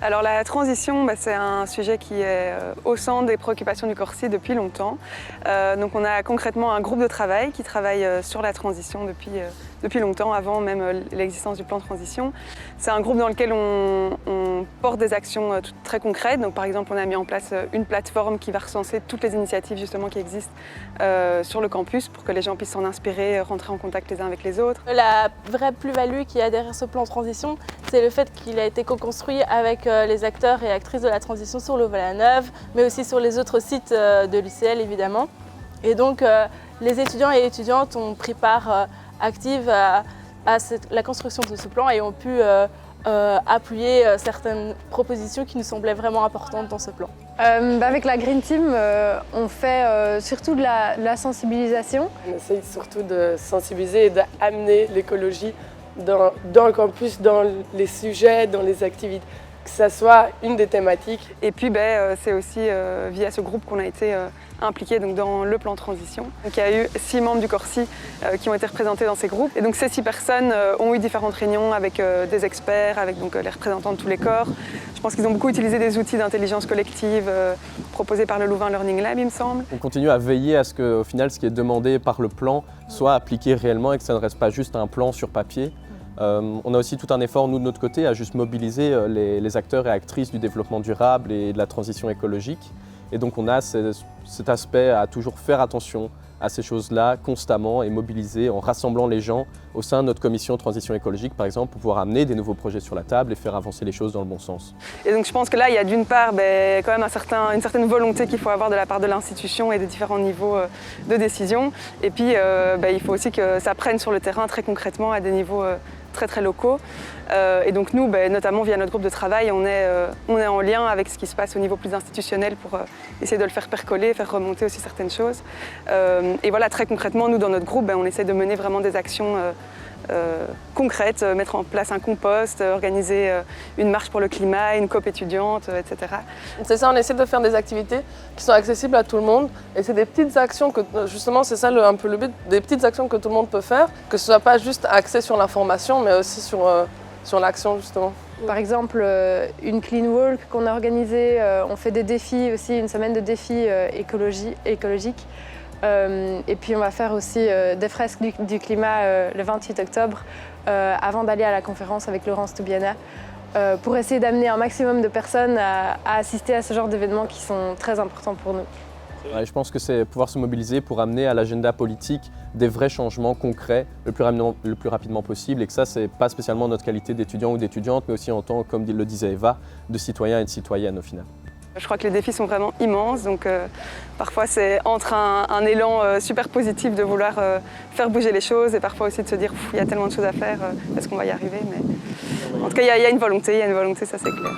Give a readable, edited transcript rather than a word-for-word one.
Alors la transition, c'est un sujet qui est au centre des préoccupations du Corsi depuis longtemps. Donc on a concrètement un groupe de travail qui travaille sur la transition depuis longtemps, avant même l'existence du plan de transition. C'est un groupe dans lequel on porte des actions très concrètes. Donc par exemple, on a mis en place une plateforme qui va recenser toutes les initiatives justement qui existent sur le campus pour que les gens puissent s'en inspirer, rentrer en contact les uns avec les autres. La vraie plus-value qu'il y a derrière ce plan de transition, c'est le fait qu'il a été co-construit avec les acteurs et actrices de la transition sur Louvain-la-Neuve, mais aussi sur les autres sites de l'UCL évidemment. Et donc les étudiants et étudiantes ont pris part active à la construction de ce plan et ont pu appuyer certaines propositions qui nous semblaient vraiment importantes dans ce plan. Avec la Green Team, on fait surtout de la sensibilisation. On essaye surtout de sensibiliser et d'amener l'écologie dans le campus, dans les sujets, dans les activités, que ça soit une des thématiques. Et puis c'est aussi via ce groupe qu'on a été impliqués dans le plan de transition. Donc, il y a eu 6 membres du Corsi qui ont été représentés dans ces groupes. Et donc ces 6 personnes ont eu différentes réunions avec des experts, avec les représentants de tous les corps. Je pense qu'ils ont beaucoup utilisé des outils d'intelligence collective proposés par le Louvain Learning Lab, il me semble. On continue à veiller à ce qu'au final, ce qui est demandé par le plan soit appliqué réellement et que ça ne reste pas juste un plan sur papier. On a aussi tout un effort, nous, de notre côté, à juste mobiliser les acteurs et actrices du développement durable et de la transition écologique. Et donc on a cet aspect à toujours faire attention à ces choses-là constamment et mobiliser en rassemblant les gens au sein de notre commission transition écologique, par exemple, pour pouvoir amener des nouveaux projets sur la table et faire avancer les choses dans le bon sens. Et donc je pense que là, il y a d'une part quand même une certaine volonté qu'il faut avoir de la part de l'institution et des différents niveaux de décision. Et puis il faut aussi que ça prenne sur le terrain très concrètement à des niveaux très locaux. Et donc nous, notamment via notre groupe de travail, on est en lien avec ce qui se passe au niveau plus institutionnel pour essayer de le faire percoler, faire remonter aussi certaines choses. Et voilà, très concrètement, nous dans notre groupe, on essaie de mener vraiment des actions concrètes, mettre en place un compost, organiser une marche pour le climat, une COP étudiante, etc. C'est ça, on essaie de faire des activités qui sont accessibles à tout le monde. Et c'est des petites actions que, justement, c'est ça un peu le but, des petites actions que tout le monde peut faire, que ce soit pas juste axé sur l'information, mais aussi sur l'action, justement. Par exemple, une clean walk qu'on a organisée, on fait des défis aussi, une semaine de défis écologiques. Et puis on va faire aussi des fresques du climat le 28 octobre, avant d'aller à la conférence avec Laurence Toubiana, pour essayer d'amener un maximum de personnes à assister à ce genre d'événements qui sont très importants pour nous. Ouais, je pense que c'est pouvoir se mobiliser pour amener à l'agenda politique des vrais changements concrets le plus rapidement possible, et que ça, c'est pas spécialement notre qualité d'étudiant ou d'étudiante, mais aussi en tant, comme le disait Eva, de citoyen et de citoyenne au final. Je crois que les défis sont vraiment immenses, donc parfois c'est entre un élan super positif de vouloir faire bouger les choses et parfois aussi de se dire il y a tellement de choses à faire, est-ce qu'on va y arriver, mais en tout cas il y a une volonté, ça c'est clair.